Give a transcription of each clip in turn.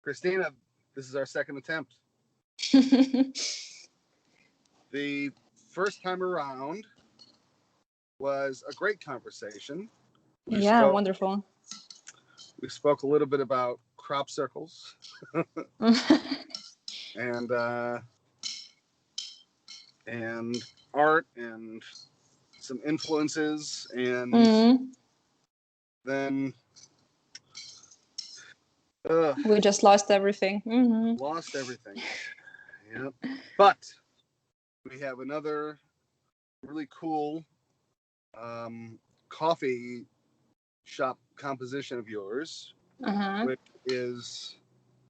Kristina, this is our second attempt. The first time around was a great conversation. Wonderful. We spoke a little bit about crop circles and art and some influences, and then we just lost everything. Lost everything. Yep. But we have another really cool coffee shop composition of yours,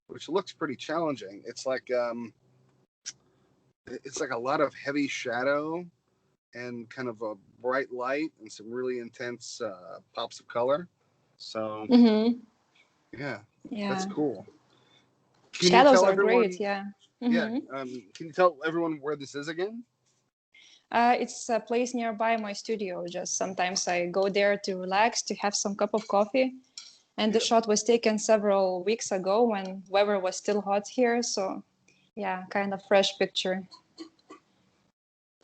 which looks pretty challenging. It's like a lot of heavy shadow and kind of a bright light and some really intense pops of color. So yeah, that's cool. Shadows are great. Yeah. Yeah. Can you tell everyone where this is again? It's a place nearby my studio. Just sometimes I go there to relax, to have some cup of coffee. And the shot was taken several weeks ago when weather was still hot here. So yeah, kind of fresh picture.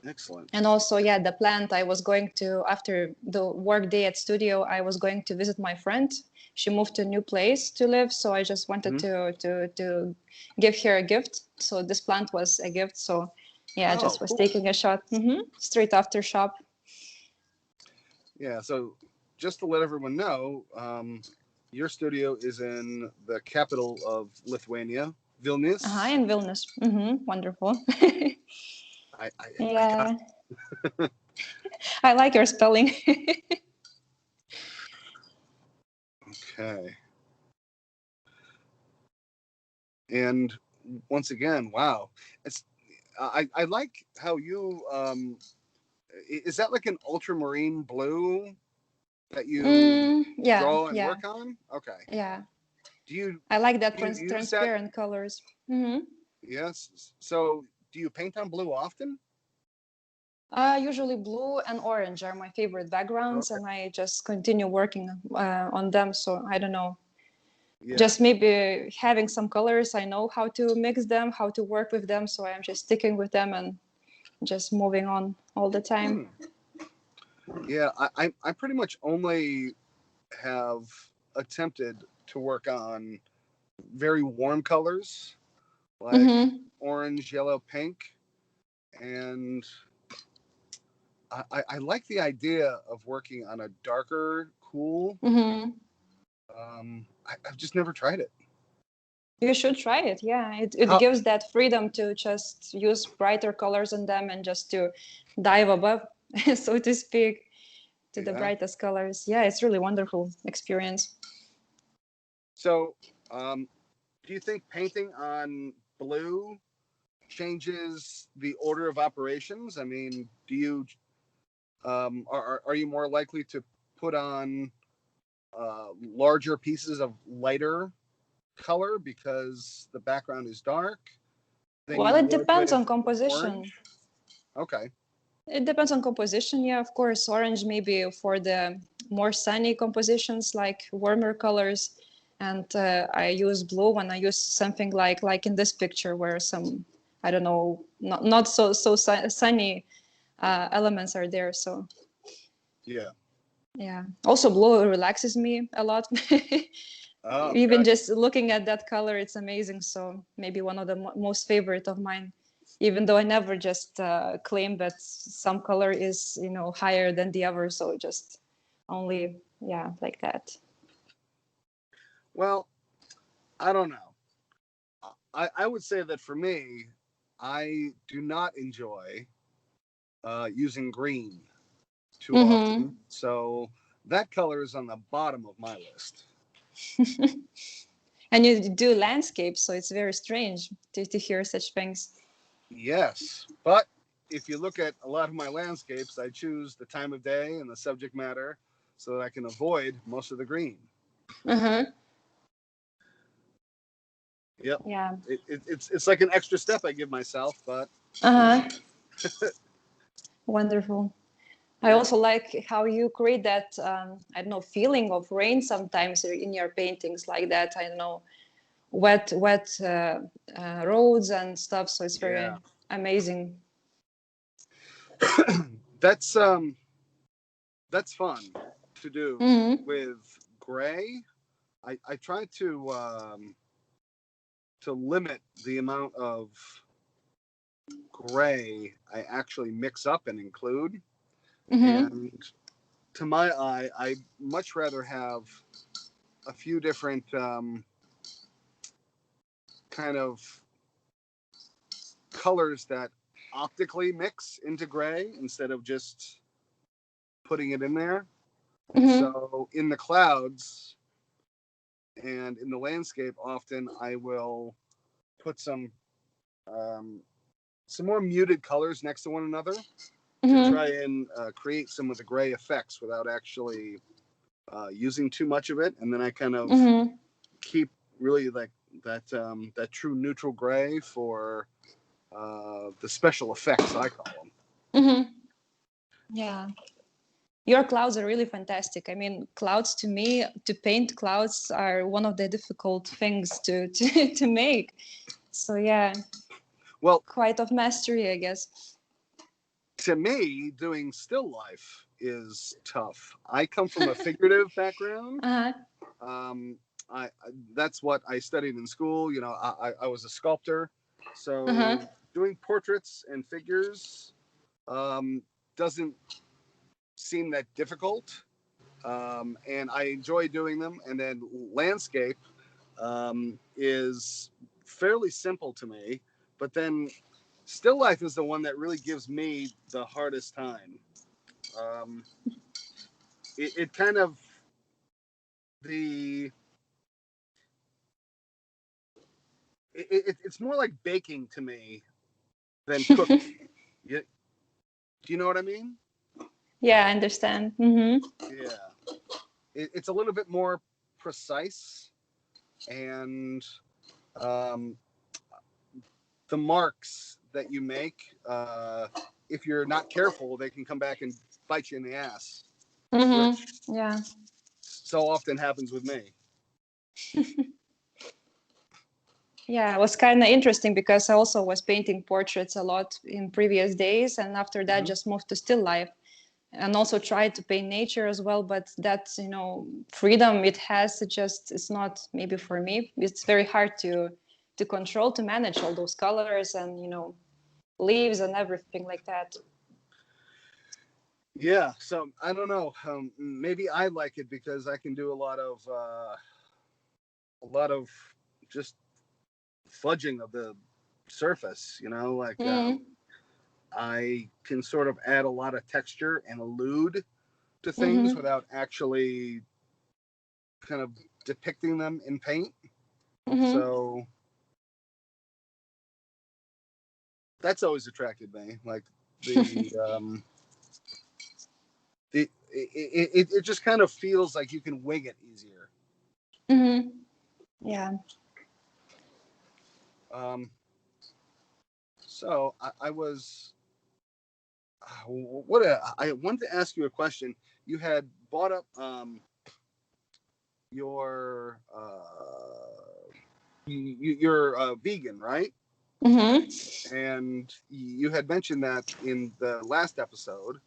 Excellent. And also, the plant I was going to, after the work day at studio, I was going to visit my friend. She moved to a new place to live. So I just wanted to give her a gift. So this plant was a gift. So I just was taking a shot straight after shop. Yeah, so just to let everyone know, your studio is in the capital of Lithuania, Vilnius. In Vilnius. Wonderful. I like your spelling. Okay. And once again, wow. I like how you is that like an ultramarine blue that you draw and work on? Okay. Yeah. Do I like that transparent colors. Yes. So do you paint on blue often? Usually blue and orange are my favorite backgrounds, and I just continue working on them. So I don't know. Yeah. Just maybe having some colors, I know how to mix them, how to work with them. So I'm just sticking with them and just moving on all the time. Yeah, I pretty much only have attempted to work on very warm colors like orange, yellow, pink, and I like the idea of working on a darker, cool. I've just never tried it. You should try it. Yeah, it gives that freedom to just use brighter colors in them and just to dive above, so to speak, to the brightest colors. Yeah, it's really wonderful experience. So, do you think painting on blue changes the order of operations? I mean, do you are you more likely to put on larger pieces of lighter color because the background is dark? Well, it depends on composition. Orange? Okay. It depends on composition. Yeah, of course, orange maybe for the more sunny compositions, like warmer colors. And I use blue when I use something like in this picture where some, I don't know, not so sunny elements are there. So yeah. Also, blue relaxes me a lot. Even just looking at that color, it's amazing. So maybe one of the most favorite of mine. Even though I never just claim that some color is, higher than the other. So just only, like that. Well, I don't know. I would say that for me, I do not enjoy using green too often. So that color is on the bottom of my list. And you do landscapes, so it's very strange to hear such things. Yes, but if you look at a lot of my landscapes, I choose the time of day and the subject matter so that I can avoid most of the green. Yep. Yeah. It's like an extra step I give myself, but. Wonderful. I also like how you create that, feeling of rain sometimes in your paintings like that. I don't know wet roads and stuff. So it's very amazing. That's fun to do with gray. I try to limit the amount of gray I actually mix up and include. And to my eye, I much rather have a few different kind of colors that optically mix into gray instead of just putting it in there. So in the clouds and in the landscape, often I will put some more muted colors next to one another to try and create some of the gray effects without actually using too much of it. And then I kind of keep really like that true neutral gray for the special effects, I call them. Yeah. Your clouds are really fantastic. I mean, clouds to me, to paint clouds are one of the difficult things to make. So yeah, well, quite of mastery, I guess. To me, doing still life is tough. I come from a figurative background. That's what I studied in school. You know, I was a sculptor, so doing portraits and figures doesn't seem that difficult, and I enjoy doing them. And then landscape is fairly simple to me, but then still life is the one that really gives me the hardest time. It kind of it's more like baking to me than cooking. Do you know what I mean? Yeah, I understand. Yeah, it's a little bit more precise, and the marks that you make, if you're not careful, they can come back and bite you in the ass, which so often happens with me. Yeah, it was kind of interesting because I also was painting portraits a lot in previous days, and after that just moved to still life, and also tried to paint nature as well. But that's, you know, freedom it has, it's not maybe for me. It's very hard to control, to manage all those colors and, you know, leaves and everything like that. Yeah, so I don't know. Maybe I like it because I can do a lot of just fudging of the surface. You know, like I can sort of add a lot of texture and allude to things without actually kind of depicting them in paint. So that's always attracted me. Like it just kind of feels like you can wing it easier. Yeah. So I was I wanted to ask you a question. You had brought up your you're vegan, right? And you had mentioned that in the last episode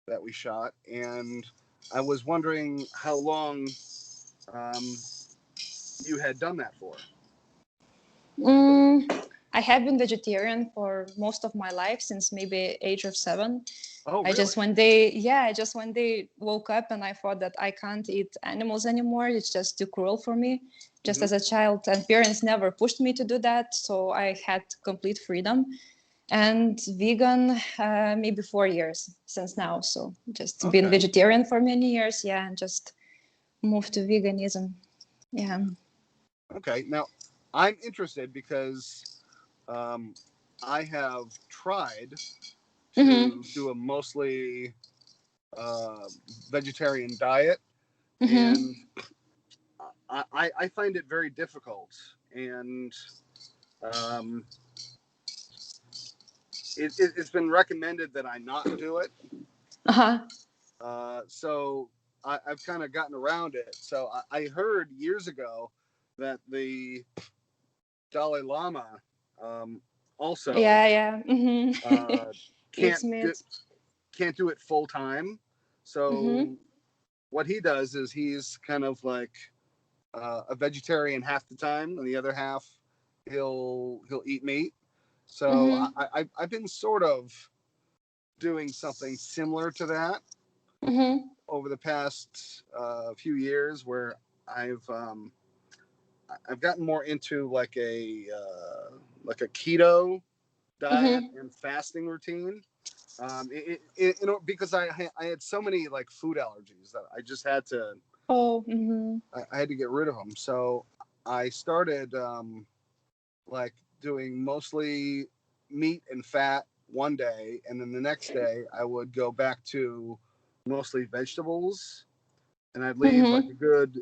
that we shot, and I was wondering how long you had done that for. I have been vegetarian for most of my life, since maybe age of 7. Oh, really? I just one day woke up and I thought that I can't eat animals anymore. It's just too cruel for me, just as a child. And parents never pushed me to do that, so I had complete freedom. And vegan, maybe 4 years since now. So just been vegetarian for many years, and just moved to veganism. Yeah. Okay. Now, I'm interested because I have tried to do a mostly vegetarian diet, and I find it very difficult. And it's been recommended that I not do it. So I've kind of gotten around it. So I heard years ago that the Dalai Lama also Yeah. Eats can't meat. do it full time. Mm-hmm. So what he does is he's kind of like a vegetarian half the time, and the other half he'll eat meat. So Mm-hmm. I've been sort of doing something similar to that Mm-hmm. over the past few years, where I've um, I've gotten more into like a keto diet Mm-hmm. and fasting routine. Because I had so many like food allergies that I just had to Oh. Mm-hmm. I had to get rid of them. So I started like doing mostly meat and fat one day, and then the next day I would go back to mostly vegetables, and I'd leave like a Mm-hmm. good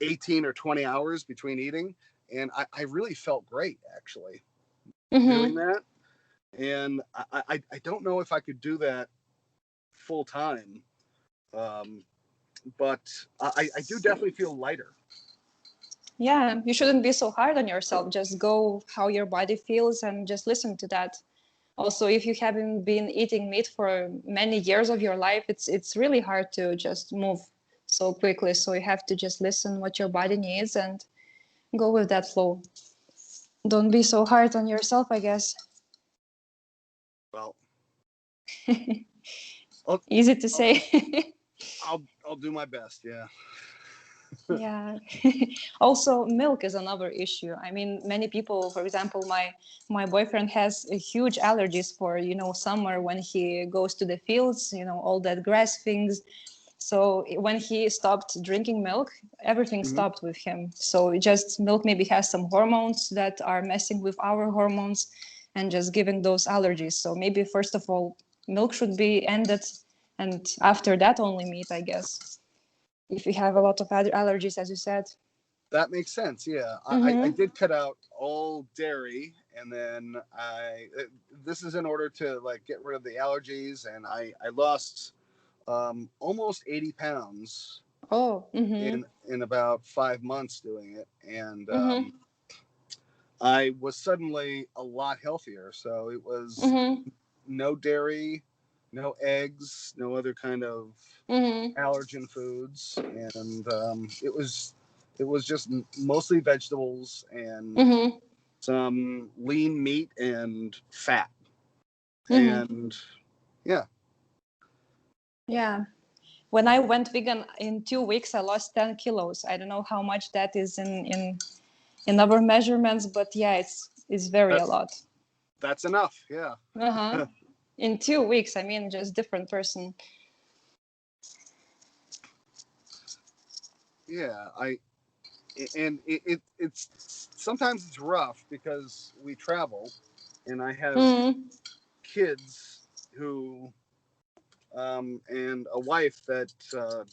18 or 20 hours between eating, and I really felt great actually doing Mm-hmm. that. And I don't know if I could do that full time, um, but I do definitely feel lighter. Yeah, you shouldn't be so hard on yourself. Just go how your body feels and just listen to that. Also, if you haven't been eating meat for many years of your life, it's really hard to just move so quickly. So you have to just listen what your body needs and go with that flow. Don't be so hard on yourself, I guess. Well, I'll Easy to I'll say. I'll do my best. Yeah. Yeah. Also, milk is another issue. I mean, many people, for example, my boyfriend has a huge allergies for, summer when he goes to the fields, all that grass things. So when he stopped drinking milk, everything Hmm. stopped with him. So just milk maybe has some hormones that are messing with our hormones and just giving those allergies. So maybe first of all, milk should be ended, and after that only meat, I guess, if you have a lot of other allergies, as you said. That makes sense. Yeah, I Mm-hmm. did cut out all dairy, and then this is in order to like get rid of the allergies, and I lost almost 80 pounds Oh. Mm-hmm. in about 5 months doing it, and Mm-hmm. I was suddenly a lot healthier. So it was Mm-hmm. no dairy, no eggs, no other kind of Mm-hmm. allergen foods, and it was just mostly vegetables and Mm-hmm. some lean meat and fat, Mm-hmm. and yeah. Yeah. When I went vegan in 2 weeks, I lost 10 kilos. I don't know how much that is in our measurements, but yeah, it's very a That's lot. that's enough. Yeah. Uh-huh. In 2 weeks, I mean, just different person. Yeah, I and it's sometimes it's rough because we travel, and I have Mm-hmm. kids who and a wife that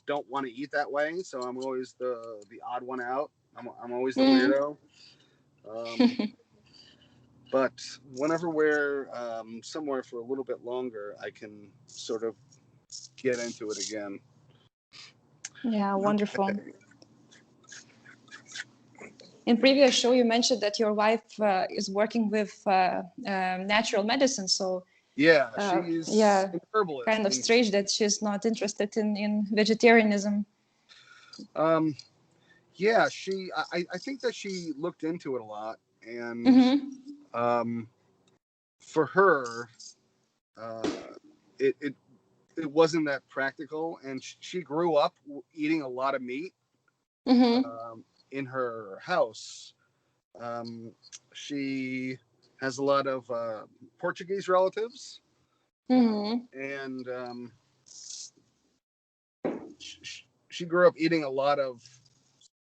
don't want to eat that way. So I'm always the odd one out. I'm always the Mm-hmm. weirdo. Um, but whenever we're somewhere for a little bit longer, I can sort of get into it again. Yeah, wonderful. Okay. In previous show, you mentioned that your wife is working with natural medicine. So Yeah, she's yeah, an herbalist, kind of and strange that she's not interested in vegetarianism. um, yeah, I think that she looked into it a lot, and Mm-hmm. um, for her, uh, it, it it wasn't that practical, and she grew up eating a lot of meat Mm-hmm. in her house. Um, she has a lot of Portuguese relatives, Mm-hmm. and she grew up eating a lot of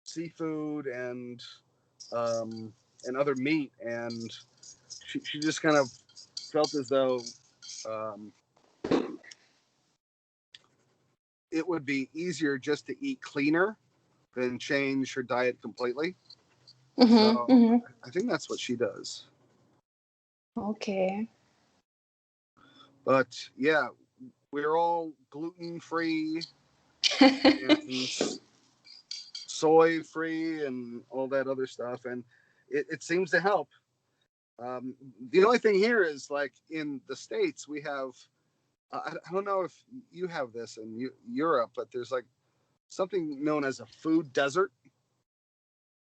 seafood and other meat, and she just kind of felt as though um, it would be easier just to eat cleaner than change her diet completely. Mm-hmm. So Mm-hmm. I think that's what she does. Okay. But yeah, we're all gluten free and soy free and all that other stuff. And it seems to help. The only thing here is, like, in the States, we have, I don't know if you have this in Europe, but there's like something known as a food desert.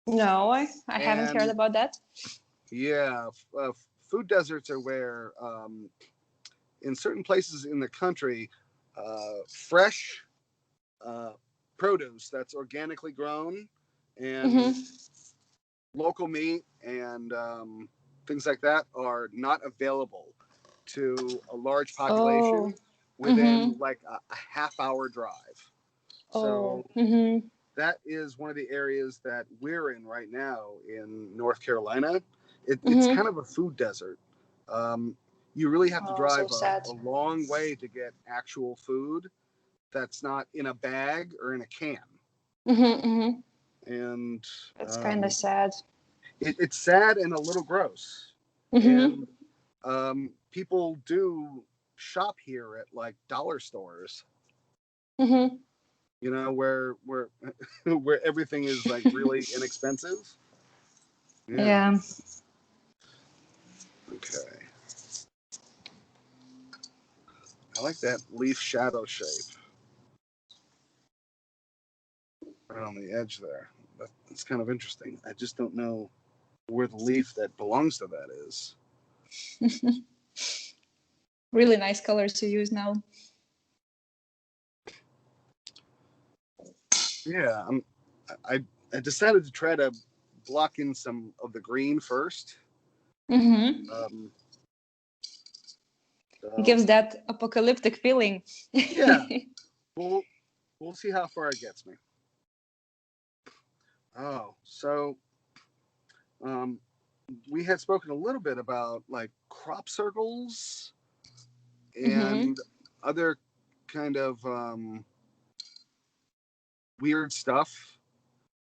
No, I haven't heard And about that. yeah, food deserts are where, in certain places in the country, fresh produce that's organically grown and Mm-hmm. local meat and things like that are not available to a large Oh. population within Mm-hmm. like a half-hour drive. Oh. So Mm-hmm. that is one of the areas that we're in right now in North Carolina. It's Mm-hmm. kind of a food desert. Um, you really have to Oh, so drive sad. a long way to get actual food that's not in a bag or in a can. Mm-hmm. Mm-hmm. And That's kind of um, sad. it's sad and a little gross. Mm-hmm. And people do shop here at like dollar stores, Mm-hmm. you know, where where everything is like really inexpensive. Yeah. Yeah. Okay. I like that leaf shadow shape right on the edge there. That's kind of interesting. I just don't know where the leaf that belongs to that is. Really nice colors to use now. Yeah, I I decided to try to block in some of the green first. Mm-hmm. Um, so Gives that apocalyptic feeling. yeah, we'll we'll see how far it gets me. Oh, so um, we had spoken a little bit about like crop circles Mm-hmm. and other kind of weird stuff.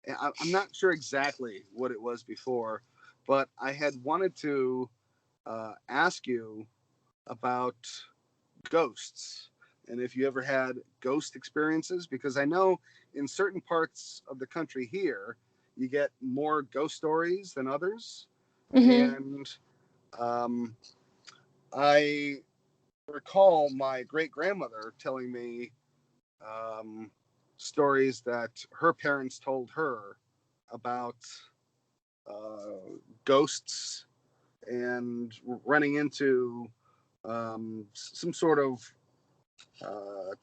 I'm not sure exactly what it was before, but I had wanted to ask you about ghosts and if you ever had ghost experiences, because I know in certain parts of the country here, you get more ghost stories than others. Mm-hmm. And um, I recall my great grandmother telling me um, stories that her parents told her about ghosts and running into some sort of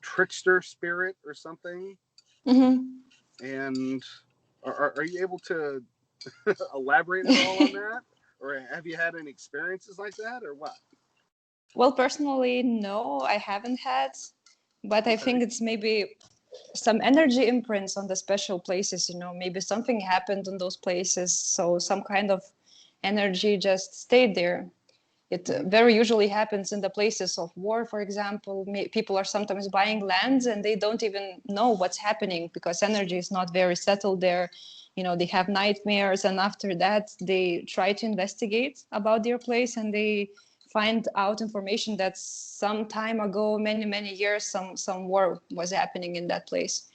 trickster spirit or something. Mm-hmm. And are you able to elaborate at all on that? Or have you had any experiences like that or what? Well, personally, no, I haven't had, but I Okay. think it's maybe some energy imprints on the special places, you know, maybe something happened in those places, so some kind of energy just stayed there. It Mm-hmm. very usually happens in the places of war, for example. People are sometimes buying lands and they don't even know what's happening because energy is not very settled there. You know, they have nightmares, and after that, they try to investigate about their place and they find out information that some time ago, many years, some war was happening in that place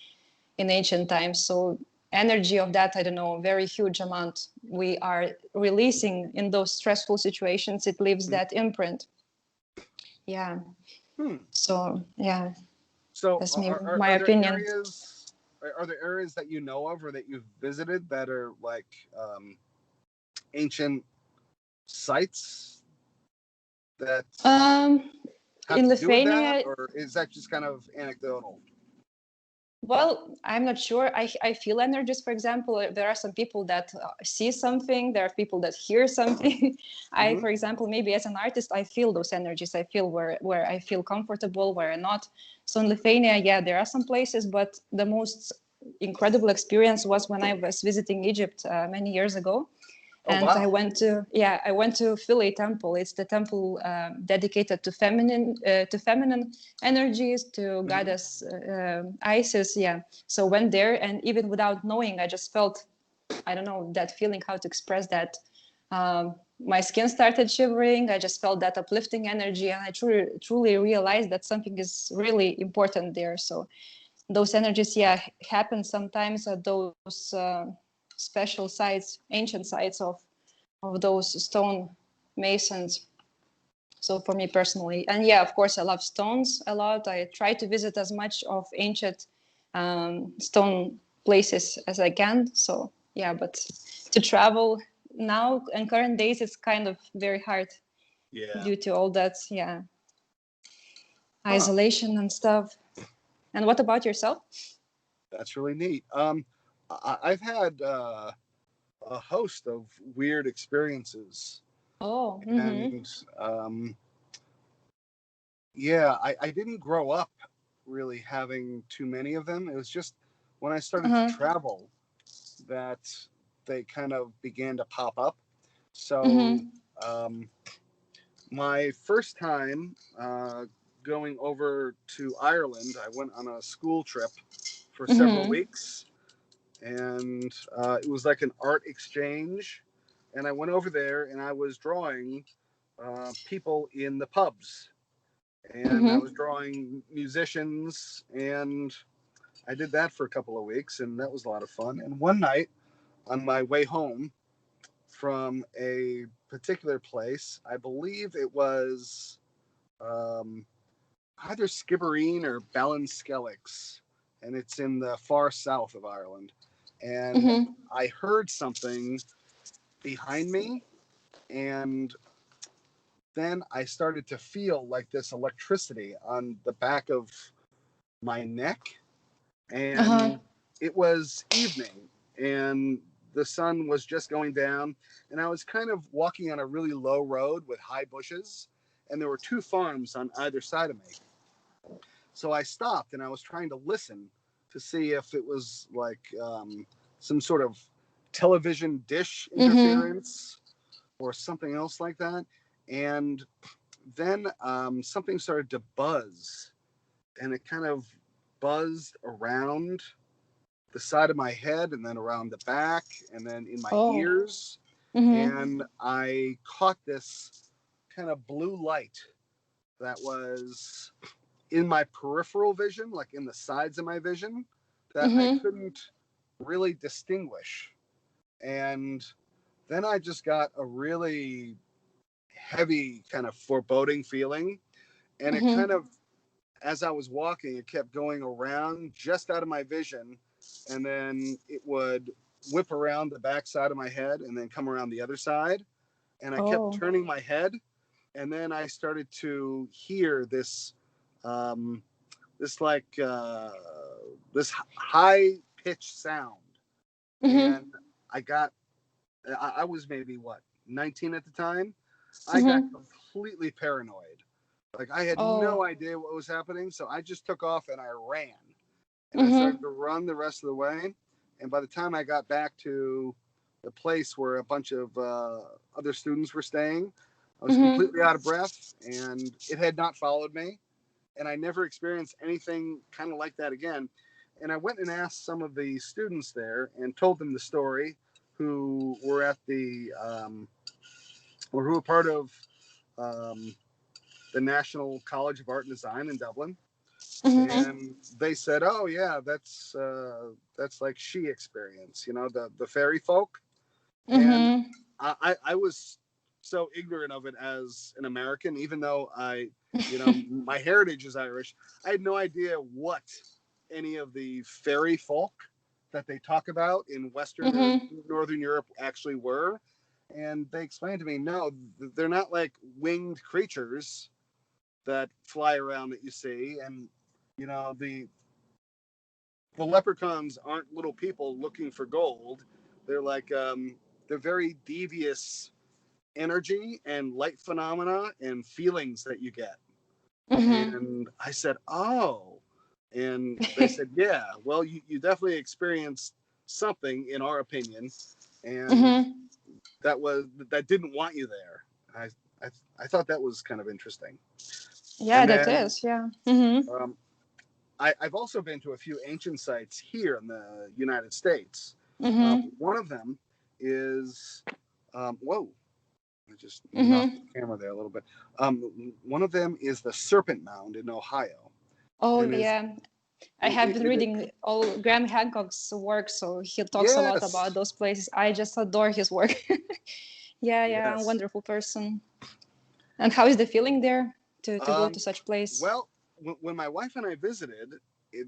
in ancient times. So energy of that, I don't know, very huge amount we are releasing in those stressful situations. It leaves that imprint. Yeah. Hmm. So yeah, So that's maybe my are there opinion. areas are there areas that you know of or that you've visited that are like ancient sites that Um, have in to do with that, Lithuania, or is that just kind of anecdotal? well, I'm not sure. I feel energies, for example. There are some people that see something. There are people that hear something. Mm-hmm. For example, maybe as an artist, I feel those energies. I feel where I feel comfortable, where I'm not. So in Lithuania, yeah, there are some places, but the most incredible experience was when I was visiting Egypt many years ago. Oh And wow. I went to Philae Temple. It's the temple dedicated to feminine energies, to Mm-hmm. goddess Isis. Yeah, so went there, and even without knowing, I just felt, I don't know, that feeling, how to express that. My skin started shivering. I just felt that uplifting energy, and I truly realized that something is really important there. So those energies, yeah, happen sometimes at those special sites, ancient sites of of those stone masons. So for me personally, and yeah, of course, I love stones a lot. I try to visit as much of ancient stone places as I can. So yeah, but to travel now in current days, it's kind of very hard due to all that, isolation and stuff. And what about yourself? That's really neat. I've had a host of weird experiences. Oh, And I didn't grow up really having too many of them. It was just when I started to travel that they kind of began to pop up. So my first time going over to Ireland, I went on a school trip for several weeks, and it was like an art exchange. And I went over there and I was drawing people in the pubs, and I was drawing musicians, and I did that for a couple of weeks, and that was a lot of fun. And one night on my way home from a particular place, I believe it was either Skibbereen or Ballinskelligs, and it's in the far south of Ireland. And I heard something behind me, and then I started to feel like this electricity on the back of my neck, and it was evening, and the sun was just going down, and I was kind of walking on a really low road with high bushes, and there were two farms on either side of me. So I stopped and I was trying to listen to see if it was like some sort of television dish interference or something else like that. And then something started to buzz, and it kind of buzzed around the side of my head and then around the back and then in my ears. And I caught this kind of blue light that was in my peripheral vision, like in the sides of my vision, that I couldn't really distinguish. And then I just got a really heavy kind of foreboding feeling. And it kind of, as I was walking, it kept going around just out of my vision. And then it would whip around the back side of my head and then come around the other side. And I kept turning my head. And then I started to hear this, this high pitched sound. And I was maybe 19 at the time. I got completely paranoid. Like I had no idea what was happening. So I just took off and I ran. And I started to run the rest of the way. And by the time I got back to the place where a bunch of other students were staying, I was completely out of breath, and it had not followed me. And I never experienced anything kind of like that again. And I went and asked some of the students there and told them the story, who were at the, or who were part of the National College of Art and Design in Dublin. And they said, "Oh yeah, that's like she experience, the fairy folk." And I was so ignorant of it as an American, even though my heritage is Irish. I had no idea what any of the fairy folk that they talk about in Western or Northern Europe actually were. And they explained to me, no, they're not like winged creatures that fly around that you see. And the leprechauns aren't little people looking for gold. They're like they're very devious energy and light phenomena and feelings that you get. And I said, "Oh," and they said, "Yeah, well, you definitely experienced something, in our opinion, and that didn't want you there." I thought that was kind of interesting. Yeah, And that then, is. Yeah. I've also been to a few ancient sites here in the United States. One of them is, whoa, I just knocked the camera there a little bit. One of them is the Serpent Mound in Ohio. Oh, yeah. I have been reading all Graham Hancock's work, so he talks a lot about those places. I just adore his work. Yeah, yeah, a Yes. wonderful person. And how is the feeling there to go to such place? Well, when my wife and I visited,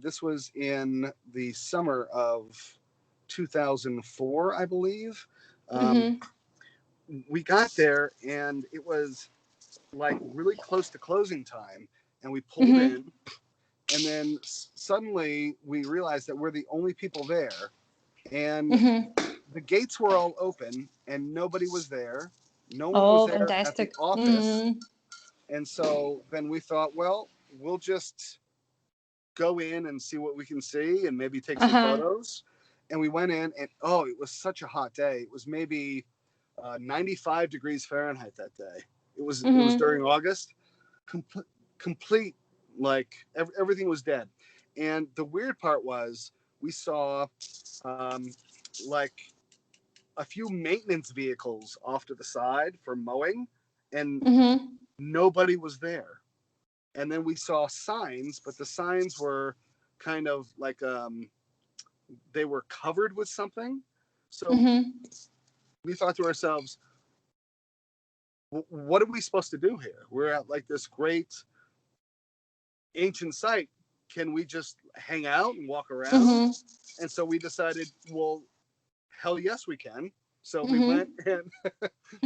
this was in the summer of 2004, I believe. Um, Mm-hmm. we got there and it was like really close to closing time, and we pulled Mm-hmm. in, and then suddenly we realized that we're the only people there, and Mm-hmm. the gates were all open and nobody was there. No one was Oh, there at the fantastic. office. Mm-hmm. And so then we thought, well, we'll just go in and see what we can see and maybe take some Uh-huh. photos. And we went in, and oh, it was such a hot day. It was maybe 95 degrees Fahrenheit that day. It was Mm-hmm. during August. Complete, like everything was dead. And the weird part was we saw um, like a few maintenance vehicles off to the side for mowing, and Mm-hmm. nobody was there. And then we saw signs, but the signs were kind of like they were covered with something. So Mm-hmm. we thought to ourselves, what are we supposed to do here? We're at like this great ancient site. Can we just hang out and walk around? Mm-hmm. And so we decided, well, hell yes, we can. So we went, Mm-hmm. and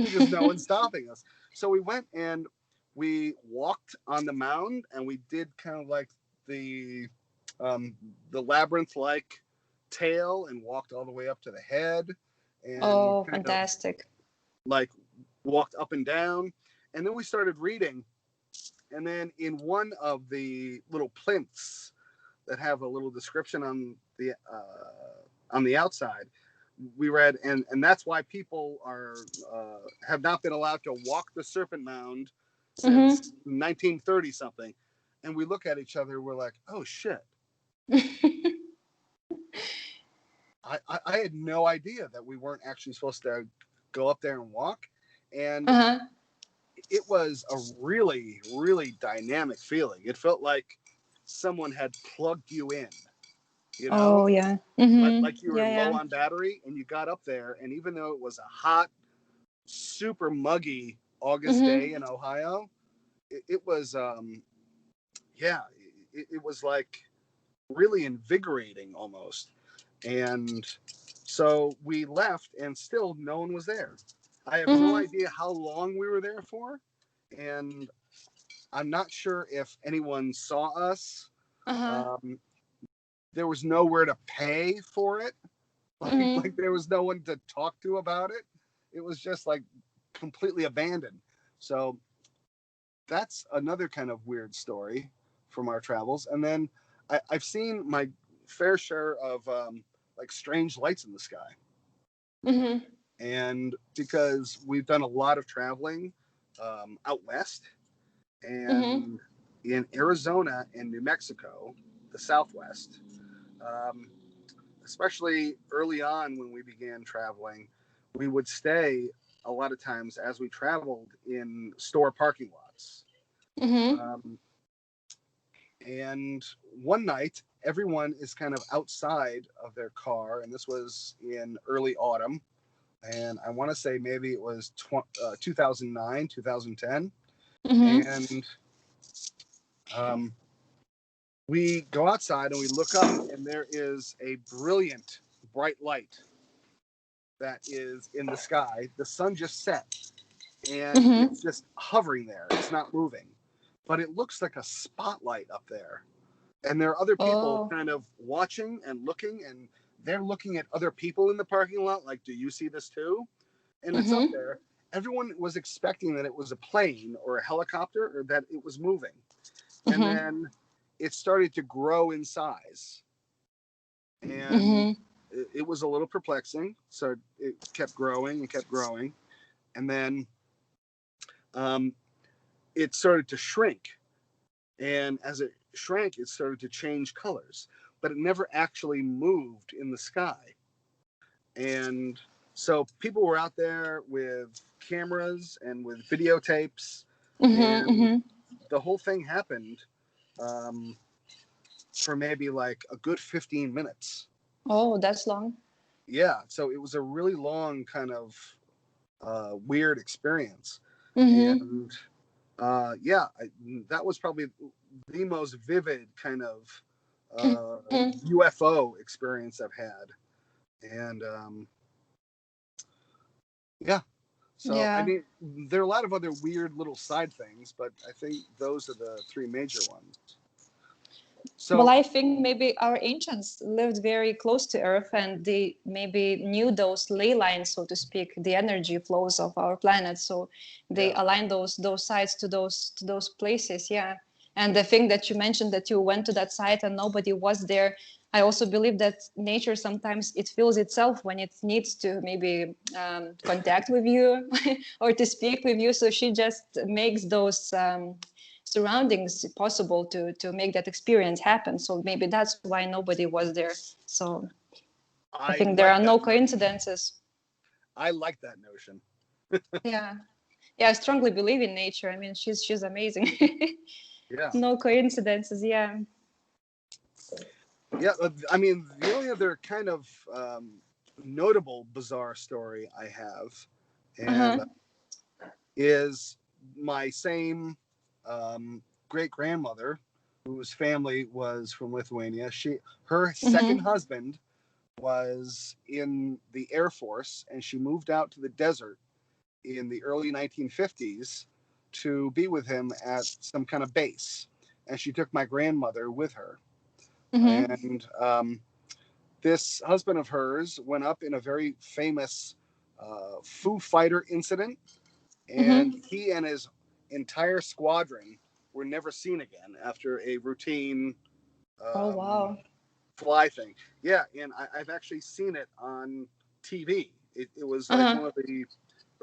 because no one's stopping us. So we went and we walked on the mound, and we did kind of like the um, the labyrinth like tail, and walked all the way up to the head, and Oh, kind of fantastic. like walked up and down. And then we started reading, and then in one of the little plinths that have a little description on the outside, we read, and that's why people are have not been allowed to walk the Serpent Mound since Mm-hmm. 1930 something. And we look at each other, we're like, oh shit. I had no idea that we weren't actually supposed to go up there and walk. And Uh-huh. it was a really, really dynamic feeling. It felt like someone had plugged you in, you know, Oh, yeah. like, Mm-hmm. like you were Yeah, low yeah. on battery, and you got up there. And even though it was a hot, super muggy August day Mm-hmm. in Ohio, it was, yeah, it was like really invigorating almost. And so we left, and still no one was there. I have no Mm-hmm. idea how long we were there for, and I'm not sure if anyone saw us. Uh-huh. Um, there was nowhere to pay for it. Like Mm-hmm. there was no one to talk to about it. It was just like completely abandoned. So that's another kind of weird story from our travels. And then I've seen my fair share of like strange lights in the sky. Mm-hmm. And because we've done a lot of traveling out west, Mm-hmm. and in Arizona and New Mexico, the Southwest, um, especially early on when we began traveling, we would stay a lot of times as we traveled in store parking lots. Mm-hmm. Um, and one night, everyone is kind of outside of their car, and this was in early autumn. And I want to say maybe it was 2009, 2010. Mm-hmm. And um, we go outside and we look up, and there is a brilliant, bright light that is in the sky. The sun just set, and Mm-hmm. it's just hovering there. It's not moving, but it looks like a spotlight up there. And there are other people Oh. kind of watching and looking, and they're looking at other people in the parking lot, like, do you see this too? And it's up Mm-hmm. there. Everyone was expecting that it was a plane or a helicopter, or that it was moving. And Mm-hmm. then it started to grow in size. And Mm-hmm. it was a little perplexing. So it kept growing and kept growing. And then um, it started to shrink. And as it shrank, it started to change colors, but it never actually moved in the sky. And so people were out there with cameras and with videotapes, Mm-hmm. and Mm-hmm. the whole thing happened um, for maybe like a good 15 minutes. Oh, that's long. Yeah, so it was a really long kind of weird experience. Mm-hmm. And that was probably the most vivid kind of UFO experience I've had. And yeah, so I Yeah. mean, there are a lot of other weird little side things, but I think those are the three major ones. Well, So I think maybe our ancients lived very close to Earth, and they maybe knew those ley lines, so to speak, the energy flows of our planet. So they yeah, aligned those sites to those places. Yeah. And the thing that you mentioned, that you went to that site and nobody was there, I also believe that nature sometimes it feels itself when it needs to maybe contact with you or to speak with you. So she just makes those surroundings possible to make that experience happen. So maybe that's why nobody was there. So I I think there like are that no notion. coincidences. I like that notion. Yeah. Yeah, I strongly believe in nature. I mean, she's amazing. Yeah, No coincidences. Yeah. yeah. I mean, the only other kind of notable bizarre story I have, and Uh-huh. is my same great grandmother, whose family was from Lithuania. Her second Mm-hmm. husband was in the Air Force, and she moved out to the desert in the early 1950s to be with him at some kind of base. And she took my grandmother with her. Mm-hmm. And this husband of hers went up in a very famous Foo Fighter incident, and Mm-hmm. he and his entire squadron were never seen again after a routine Oh um, wow. fly thing. Yeah, and I've actually seen it on TV. It was like Uh-huh. one of the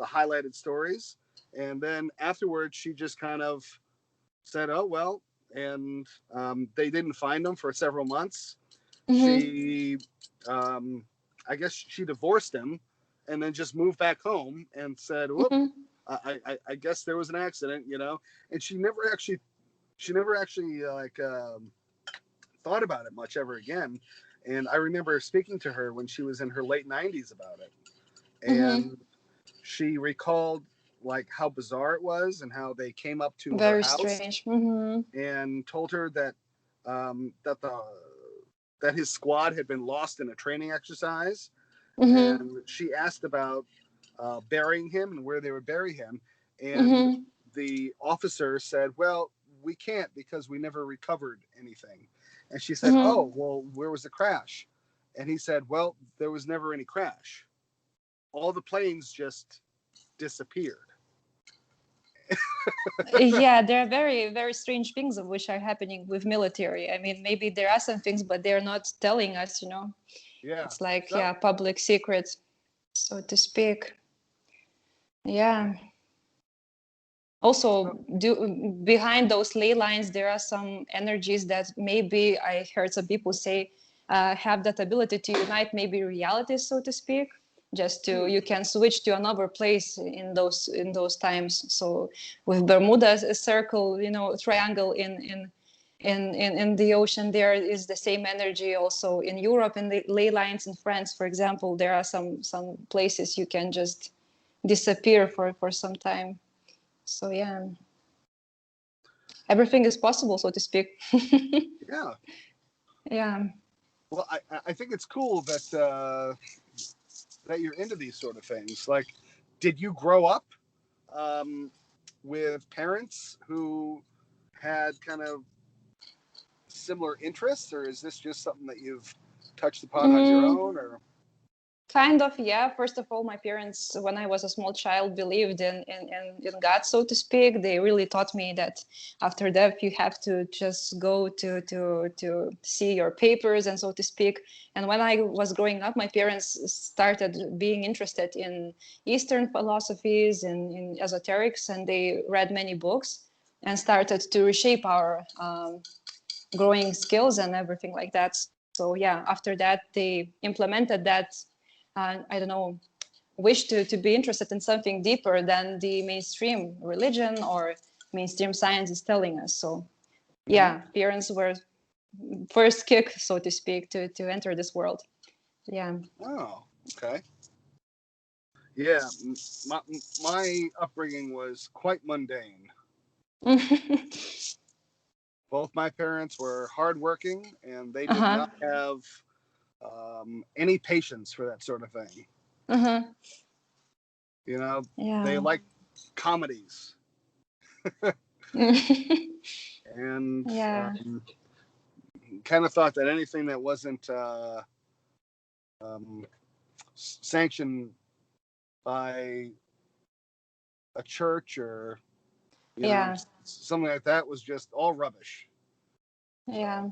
highlighted stories. And then afterwards, she just kind of said, "Oh well," and they didn't find him for several months. Mm-hmm. She, um, I guess, she divorced him, and then just moved back home and said, "Whoop." Mm-hmm. I guess there was an accident, and she never actually thought about it much ever again. And I remember speaking to her when she was in her late 90s about it, Mm-hmm. and she recalled like how bizarre it was and how they came up to her Very house strange. Mm-hmm. and told her that that the that his squad had been lost in a training exercise, Mm-hmm. and she asked about burying him and where they would bury him, and Mm-hmm. the officer said, "Well, we can't because we never recovered anything." And she said, Mm-hmm. "Oh, well, where was the crash?" And he said, "Well, there was never any crash. All the planes just disappeared." Yeah, there are very, very strange things of which are happening with military. I mean, maybe there are some things, but they're not telling us. Yeah. It's like, So yeah, public secrets, so to speak. Yeah. so Also, behind those ley lines, there are some energies that maybe I heard some people say have that ability to unite maybe realities, so to speak. Just to you can switch to another place in those times. So with Bermuda circle, triangle in the ocean, there is the same energy. Also in Europe, in the ley lines in France, for example, there are some places you can just disappear for some time. So yeah, everything is possible, so to speak. yeah. Yeah. Well, I think it's cool that you're into these sort of things. Like, did you grow up um, with parents who had kind of similar interests, or is this just something that you've touched upon on your Mm, own? Or kind of, yeah. First of all, my parents, when I was a small child, believed in God, so to speak. They really taught me that after death, you have to just go to see your papers, and so to speak. And when I was growing up, my parents started being interested in Eastern philosophies and in esoterics, and they read many books and started to reshape our growing skills and everything like that. So yeah, after that they implemented that. I don't know, wish to be interested in something deeper than the mainstream religion or mainstream science is telling us. So mm-hmm. yeah, parents were first kick, so to speak, to enter this world. Yeah. Oh, okay. Yeah, my upbringing was quite mundane. Both my parents were hardworking, and they did Uh-huh. not have any patience for that sort of thing. Uh-huh. You know, they Yeah. liked comedies, and Yeah. kind of thought that anything that wasn't um, sanctioned by a church or Yeah. something like that was just all rubbish. Yeah.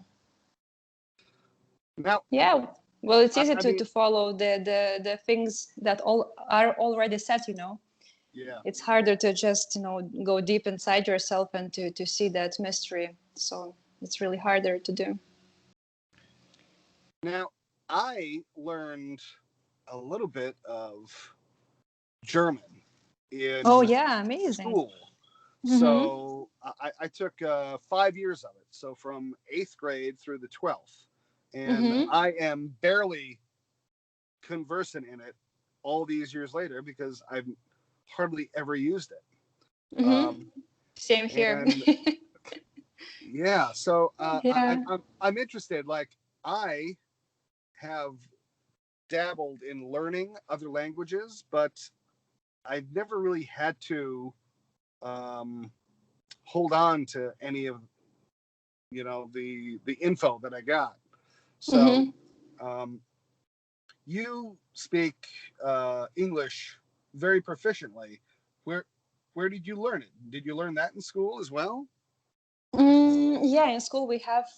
So now, Yeah. Well, it's I, easy I to mean, follow the things that all are already set, you know. yeah. It's harder to just, go deep inside yourself and to see that mystery. So it's really harder to do. Now, I learned a little bit of German Oh, in yeah, amazing. school. Mm-hmm. So I took 5 years of it. So from eighth grade through the 12th. And Mm-hmm. I am barely conversant in it all these years later because I've hardly ever used it. Mm-hmm. Um, Same here. and yeah, so Yeah. I'm interested. Like, I have dabbled in learning other languages, but I've never really had to um, hold on to any of the info that I got. So Mm-hmm. um, you speak English very proficiently. Where where did you learn it? Did you learn that in school as well? Yeah, in school we have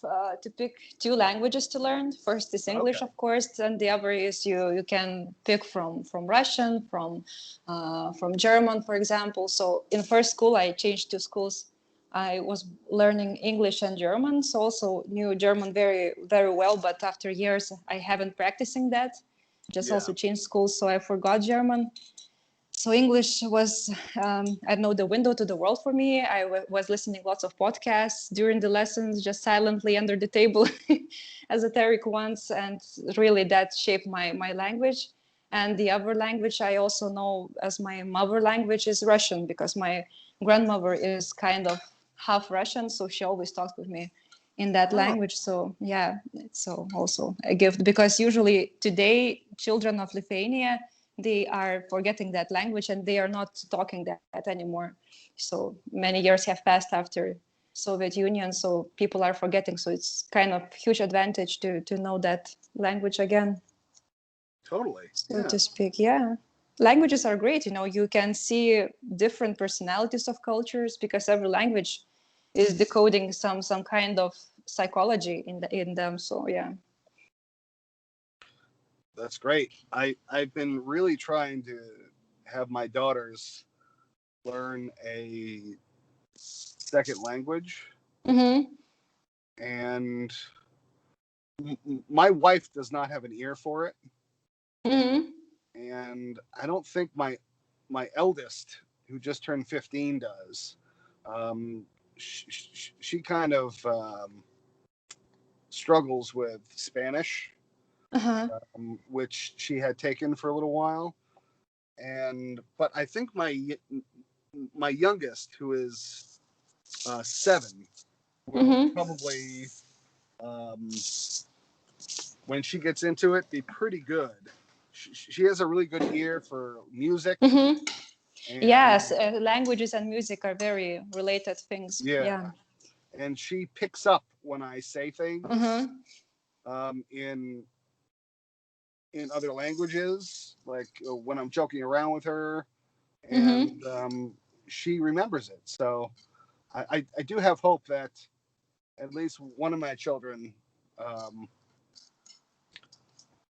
to pick two languages to learn. First is English, Okay. of course, and the other is you can pick from Russian, from German, for example. So in first school, I changed to schools. I was learning English and German, so also knew German very very well. But after years, I haven't practicing that. Just Yeah. also changed schools, so I forgot German. So English was, I don't know, the window to the world for me. I was listening lots of podcasts during the lessons, just silently under the table, esoteric ones, and really that shaped my language. And the other language I also know as my mother language is Russian, because my grandmother is kind of half Russian, so she always talks with me in that Oh, language. So yeah, it's so also a gift, because usually today children of Lithuania, they are forgetting that language and they are not talking that anymore. So many years have passed after Soviet Union, so people are forgetting. So it's kind of huge advantage to know that language again, totally. so Yeah. to speak. Yeah, languages are great. You can see different personalities of cultures, because every language is decoding some kind of psychology in them. So yeah. That's great. I've been really trying to have my daughters learn a second language, Mm-hmm. and my wife does not have an ear for it, Mm-hmm. and I don't think my eldest, who just turned 15, does. Um, she kind of struggles with Spanish, Uh-huh. which she had taken for a little while, and but I think my youngest, who is 7, will Mm-hmm. probably um, when she gets into it be pretty good. She has a really good ear for music, Mm-hmm. Yes, and languages and music are very related things. yeah, Yeah. and she picks up when I say things Mm-hmm. in other languages, like when I'm joking around with her, and Mm-hmm. she remembers it. So I do have hope that at least one of my children um,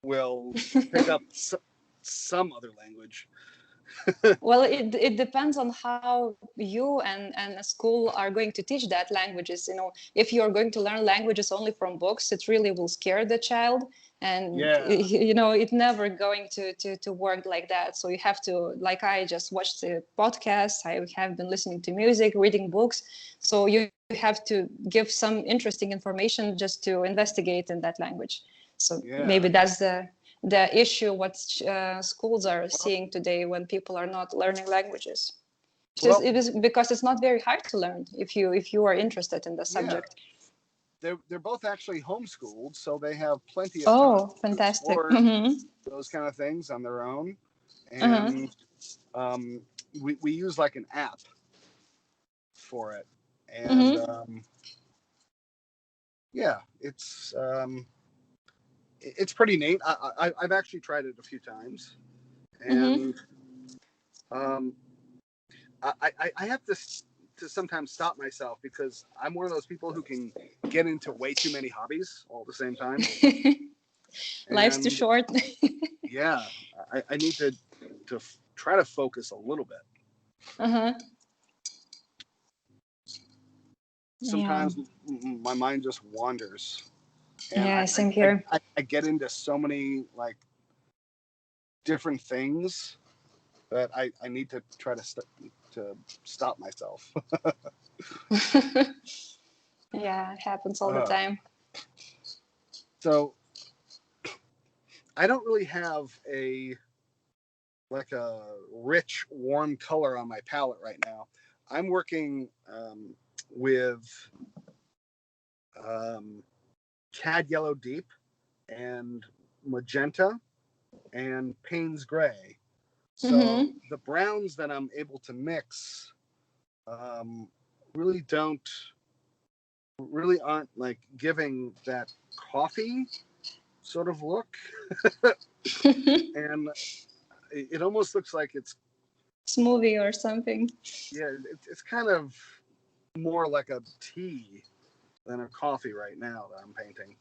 will pick up some other language. Well, it depends on how you and a school are going to teach that languages. If you're going to learn languages only from books, it really will scare the child, and Yeah, it never going to work like that. So you have to, like, I just watched the podcast. I have been listening to music, reading books. So you have to give some interesting information just to investigate in that language. So yeah, maybe that's the issue what schools are seeing today when people are not learning languages. It is because it's not very hard to learn if you are interested in the subject. They're both actually homeschooled, so they have plenty of Oh, time fantastic. to explore those kind of things on their own. And we use like an app for it. And it's pretty neat. I've actually tried it a few times. And I have to sometimes stop myself because I'm one of those people who can get into way too many hobbies all at the same time. Life's too short. Yeah, I need to try to focus a little bit. Sometimes my mind just wanders. And same here. I get into so many like different things that I need to try to stop myself. Yeah, it happens all the time. So I don't really have a rich, warm color on my palette right now. I'm working with Cad Yellow Deep and Magenta and Payne's Gray. So the browns that I'm able to mix really aren't like giving that coffee sort of look. And it almost looks like it's smoothie or something. Yeah, it's kind of more like a tea than a coffee right now that I'm painting.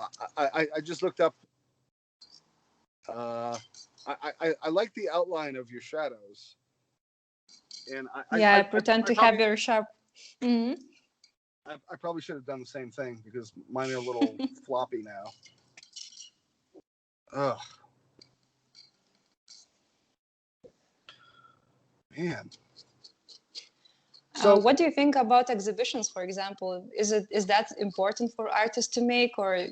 I just looked up. I like the outline of your shadows, and I pretend to have very sharp. I probably should have done the same thing because mine are a little floppy now. Ugh. Man. So, what do you think about exhibitions, for example? Is that important for artists to make, or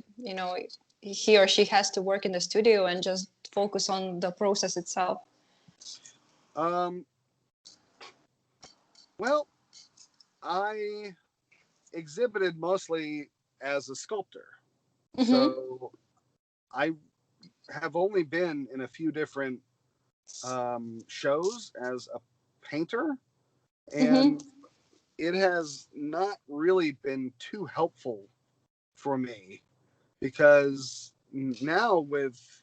he or she has to work in the studio and just focus on the process itself? Well, I exhibited mostly as a sculptor, so I have only been in a few different shows as a painter, and it has not really been too helpful for me because now with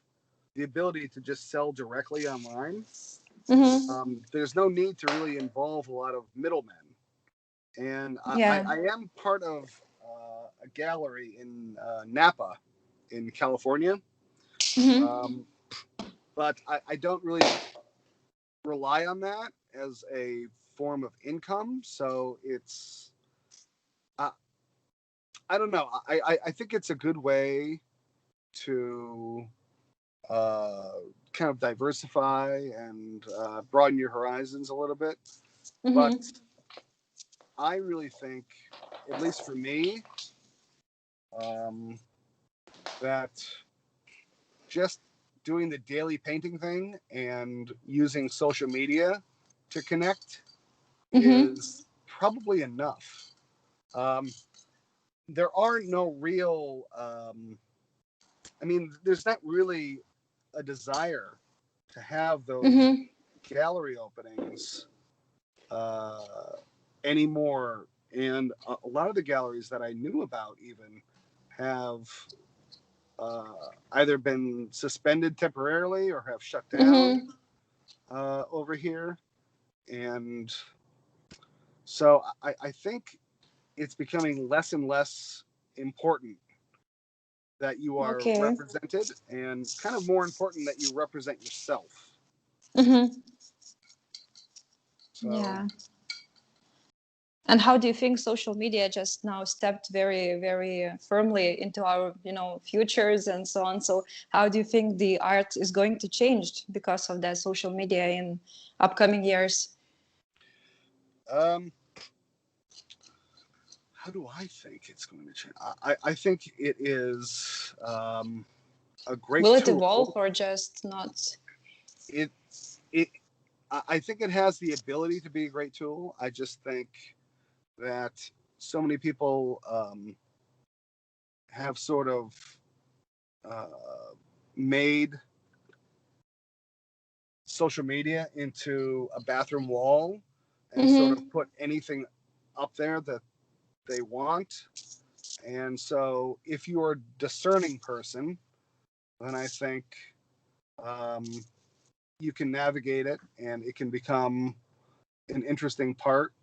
the ability to just sell directly online, there's no need to really involve a lot of middlemen. And I am part of a gallery in Napa in California. But I don't really rely on that as a form of income. So it's, I don't know. I think it's a good way to kind of diversify and broaden your horizons a little bit. But I really think, at least for me, that just doing the daily painting thing and using social media to connect is probably enough. There are no real, there's not really a desire to have those gallery openings anymore. And a lot of the galleries that I knew about even have either been suspended temporarily or have shut down over here. And so I think it's becoming less and less important that you are represented, and kind of more important that you represent yourself. Yeah. And how do you think social media just now stepped very, very firmly into our, futures and so on? So how do you think the art is going to change because of that social media in upcoming years? do I think it's going to change? I think it is a great Will it evolve tool. or just not? It it I think it has the ability to be a great tool. I just think that so many people have sort of made social media into a bathroom wall and sort of Mm-hmm. put anything up there that they want. And so if you're a discerning person, then I think um, you can navigate it and it can become an interesting part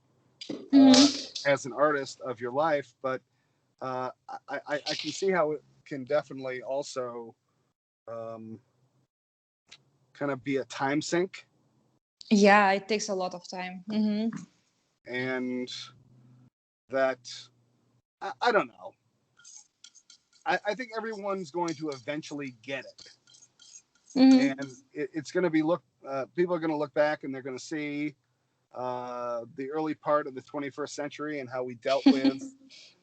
uh, Mm-hmm. as an artist of your life. But I can see how it can definitely also um, kind of be a time sink. Yeah, it takes a lot of time. Mm-hmm. And that, I don't know. I think everyone's going to eventually get it. Mm-hmm. And it's going to be people are going to look back and they're going to see the early part of the 21st century and how we dealt with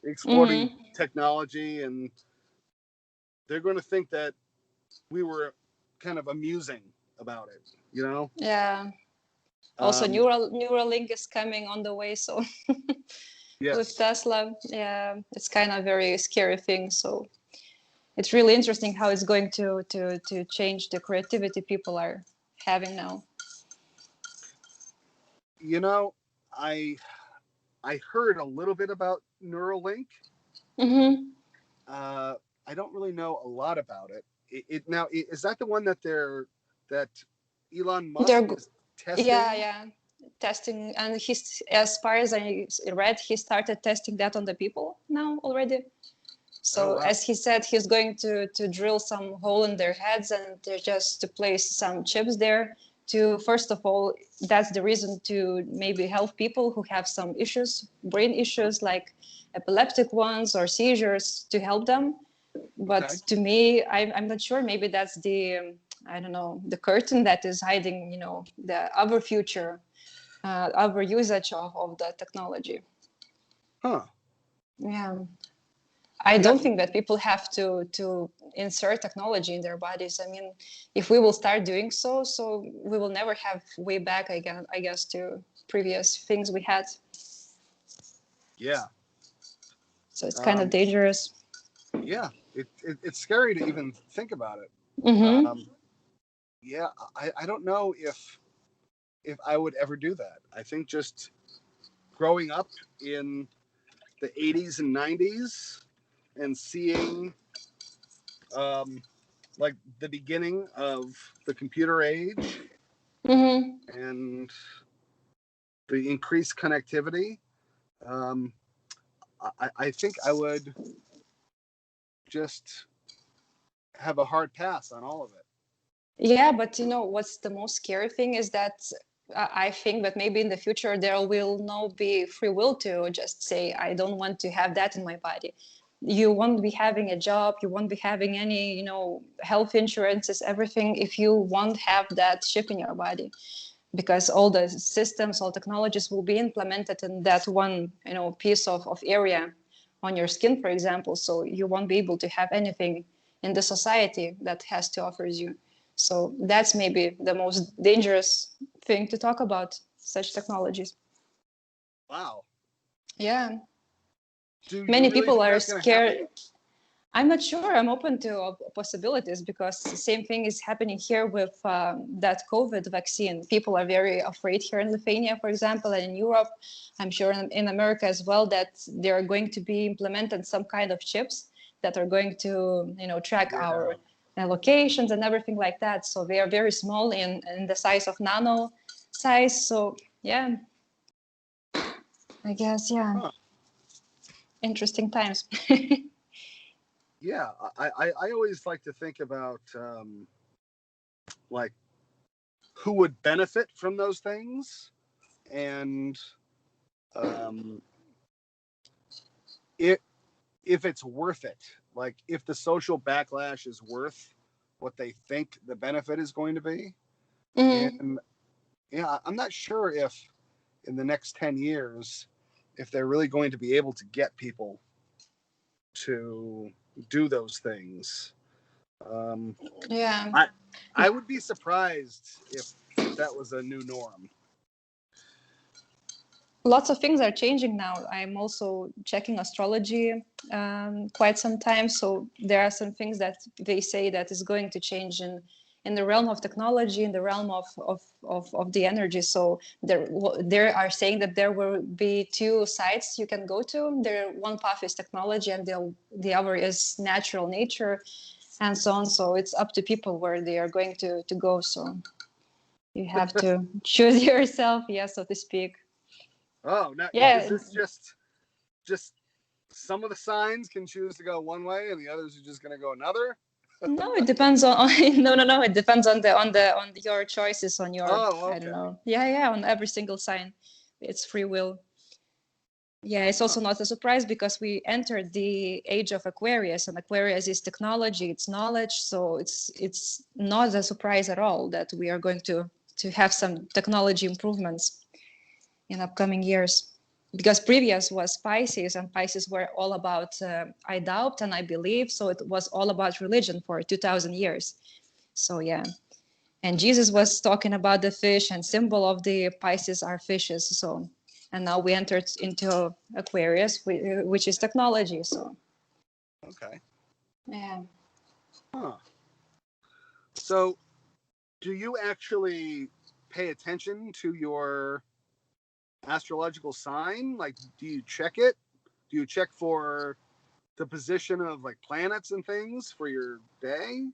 exploding Mm-hmm. technology, and they're going to think that we were kind of amusing about it, you know. Yeah. Also, um, Neuralink is coming on the way, so with yes. Tesla, yeah, it's kind of very scary thing. So it's really interesting how it's going to change the creativity people are having now. You know, i I heard a little bit about Neuralink. Mm-hmm. uh, I don't really know a lot about it. Now, is that the one that Elon Musk They're, is yeah, testing? yeah, testing, and he's, as far as I read, he started testing that on the people now already. Oh So wow. as he said, he's going to drill some hole in their heads and they're just to place some chips there to, first of all, that's the reason to maybe help people who have some issues, brain issues like epileptic ones or seizures, to help them. But Okay. to me, I'm not sure. Maybe that's the I don't know, the curtain that is hiding, the other future, other usage of the technology. Huh. Yeah. I Yeah. don't think that people have to insert technology in their bodies. I mean, if we will start doing so we will never have way back again, I guess, to previous things we had. Yeah. So it's kind of Um, dangerous. yeah. It's scary to even think about it. Mm-hmm. Um, yeah. I don't know if I would ever do that. I think just growing up in the 80s and 90s and seeing um, like the beginning of the computer age Mm-hmm. and the increased connectivity, um, I think I would just have a hard pass on all of it. Yeah, but what's the most scary thing is that I think that maybe in the future there will not be free will to just say, I don't want to have that in my body. You won't be having a job, you won't be having any, health insurances, everything, if you won't have that chip in your body. Because all the systems, all technologies will be implemented in that one, piece of area on your skin, for example. So you won't be able to have anything in the society that has to offer you. So that's maybe the most dangerous thing to talk about, such technologies. Wow. Yeah, Do you many really people think are that's going to happen? scared. I'm not sure. I'm open to possibilities because the same thing is happening here with that COVID vaccine. People are very afraid here in Lithuania, for example, and in Europe. I'm sure in America as well that there are going to be implemented some kind of chips that are going to, track our Yeah. locations and everything like that. So they are very small in the size of nano size. So yeah, I guess, yeah, Huh. interesting times. Yeah. I always like to think about like who would benefit from those things and um, it if it's worth it. Like if the social backlash is worth what they think the benefit is going to be. Mm, And yeah, I'm not sure if in the next 10 years if they're really going to be able to get people to do those things. Yeah. I would be surprised if that was a new norm. Lots of things are changing now. I'm also checking astrology quite some time. So there are some things that they say that is going to change in the realm of technology, in the realm of the energy. So there are saying that there will be two sides you can go to. One path is technology and the other is natural nature and so on. So it's up to people where they are going to go. So you have to choose yourself, so to speak. Oh, now is this just some of the signs can choose to go one way and the others are just going to go another? No, it depends on no. It depends on your choices, on your okay. I don't know. Yeah, on every single sign. It's free will. Yeah, it's also not a surprise because we entered the age of Aquarius, and Aquarius is technology, it's knowledge. So it's not a surprise at all that we are going to have some technology improvements in upcoming years. Because previous was Pisces, and Pisces were all about I doubt and I believe. So it was all about religion for 2000 years. So yeah. And Jesus was talking about the fish, and symbol of the Pisces are fishes. So, and now we entered into Aquarius, which is technology. So, okay. Yeah. Huh. So, do you actually pay attention to your astrological sign? Like, do you check it? Do you check for the position of like planets and things for your day?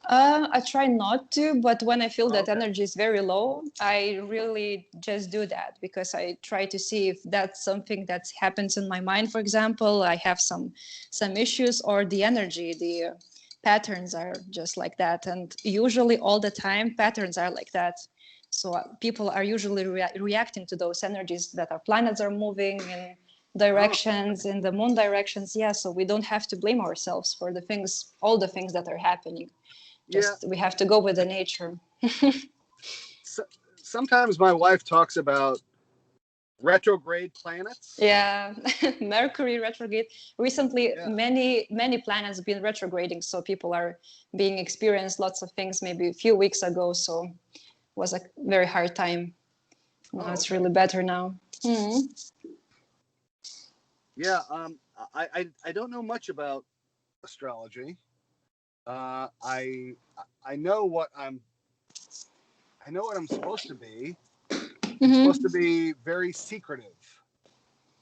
I try not to, but when I feel that Okay. energy is very low, I really just do that because I try to see if that's something that happens in my mind. For example, I have some issues, or the energy, the patterns are just like that, and usually all the time patterns are like that. So people are usually reacting to those energies that our planets are moving in directions, in the moon directions. Yeah, so we don't have to blame ourselves for the things, all the things that are happening. Just we have to go with the nature. So, sometimes my wife talks about retrograde planets. Yeah, Mercury retrograde. Recently, many planets been retrograding, so people are being experienced lots of things. Maybe a few weeks ago, so was a very hard time. Now it's really better now. Mm-hmm. Yeah, I don't know much about astrology. I know what I'm supposed to be. I'm supposed to be very secretive,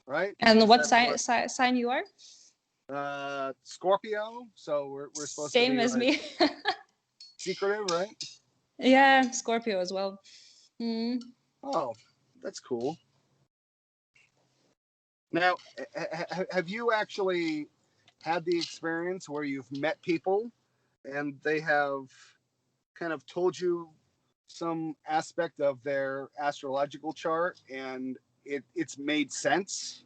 right? And what sign you are? Scorpio. So we're supposed to Same be as like me. secretive, right? Yeah, Scorpio as well. Mm. Oh, that's cool. Now, have you actually had the experience where you've met people and they have kind of told you some aspect of their astrological chart and it's made sense?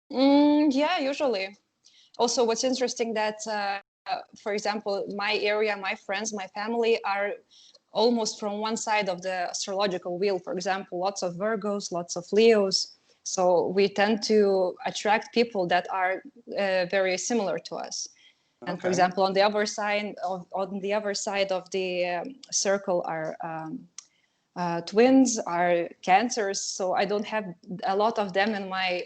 Yeah, usually. Also, what's interesting that, for example, my area, my friends, my family are almost from one side of the astrological wheel. For example, lots of Virgos, lots of Leos. So we tend to attract people that are very similar to us. And for example, on the other side of the circle are twins, are Cancers. So I don't have a lot of them in my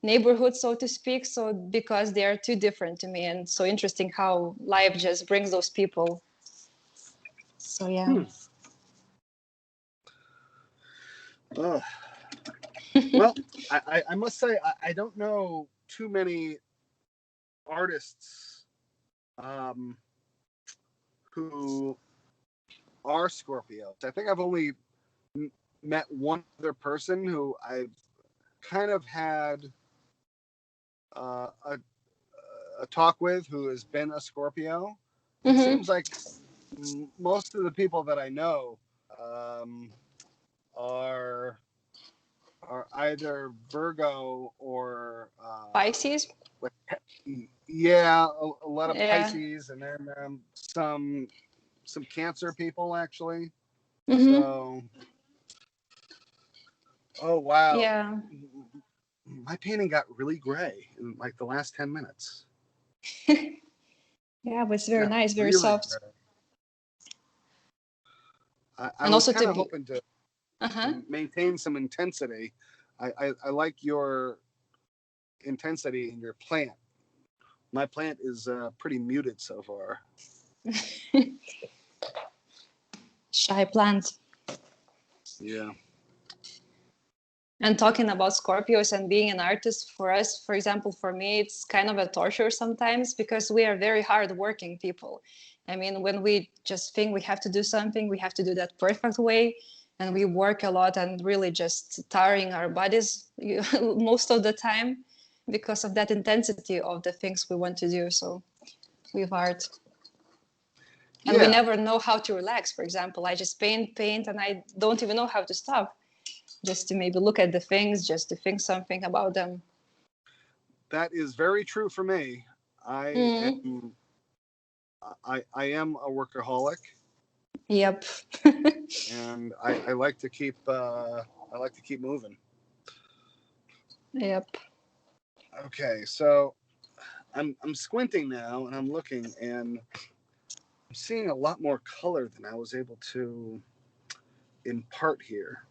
neighborhood, so to speak. So because they are too different to me, and so interesting how life just brings those people. So yeah. Well, I must say I don't know too many artists who are Scorpios. I think I've only met one other person who I've kind of had a talk with who has been a Scorpio. It seems like most of the people that I know are either Virgo or Pisces. Yeah, a lot of Pisces, and then some Cancer people actually. So Oh, wow. Yeah. My painting got really gray in like the last 10 minutes. Yeah, but it's very nice, very really soft. gray. I And was also kind to of be. hoping to Uh-huh. maintain some intensity. I like your intensity in your plant. My plant is pretty muted so far. Shy plant. Yeah. And talking about Scorpios and being an artist, for us, for example, for me, it's kind of a torture sometimes because we are very hardworking people. I mean, when we just think we have to do something, we have to do that perfect way. And we work a lot and really just tiring our bodies most of the time because of that intensity of the things we want to do. So with art. And we Yeah, never know how to relax. For example, I just paint, and I don't even know how to stop. Just to maybe look at the things, just to think something about them. that is very true for me. I am I am a workaholic. Yep. And I like to keep moving. Yep. Okay, so I'm squinting now and I'm looking and I'm seeing a lot more color than I was able to impart here.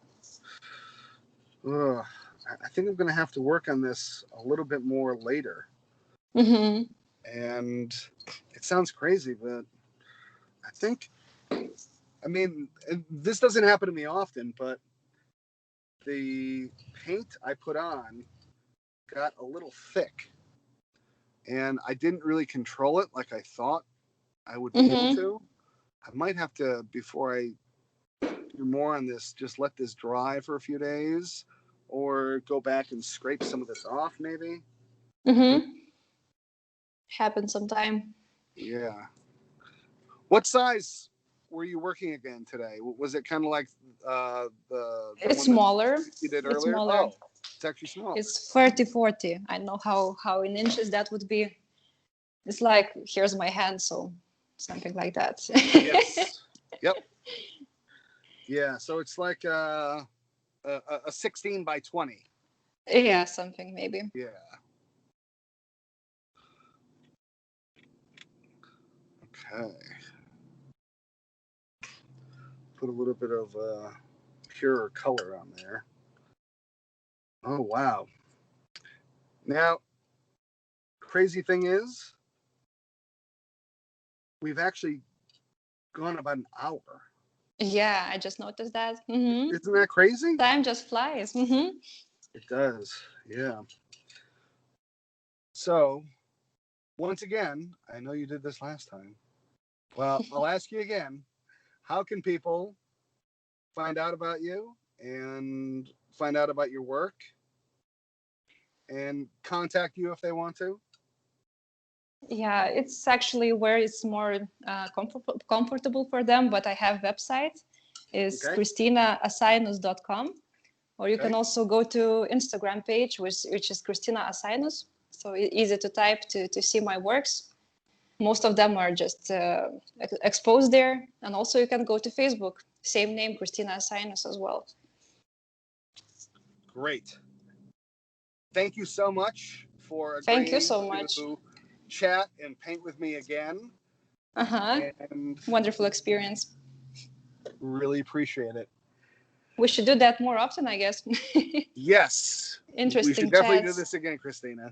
Ugh, I think I'm going to have to work on this a little bit more later. Mm-hmm. And it sounds crazy, but I think, I mean, this doesn't happen to me often, but the paint I put on got a little thick. And I didn't really control it like I thought I would be able to. I might have to, before I do more on this, just let this dry for a few days or go back and scrape some of this off maybe. Mm-hmm. Happens sometime. Yeah. What size were you working again today? Was it kind of like the It's one that smaller. you did It's earlier? smaller. Oh, it's actually smaller. It's 30-40. I know how in inches that would be. It's like, here's my hand, so something like that. Yes. Yep. Yeah, so it's like a 16 by 20. Yeah, something maybe. Yeah. Okay. Put a little bit of purer color on there. Oh, wow. Now, crazy thing is, we've actually gone about an hour. Yeah, I just noticed that. Mm-hmm. Isn't that crazy? Time just flies. Mm-hmm. It does, yeah. So, once again, I know you did this last time. Well, I'll ask you again. How can people find out about you and find out about your work and contact you if they want to? Yeah, it's actually where it's more comfortable for them, but I have website is Okay. KristinaAsinus.com, or you Okay. can also go to Instagram page, which is Kristina Asinus. So easy to type to see my works. Most of them are just exposed there. And also you can go to Facebook, same name, Kristina Asinus as well. Great. Thank you so much for Thank you agreeing so much. to chat and paint with me again. And Wonderful experience. really appreciate it. We should do that more often, I guess. Yes. We should Interesting definitely do chats. this again, Kristina.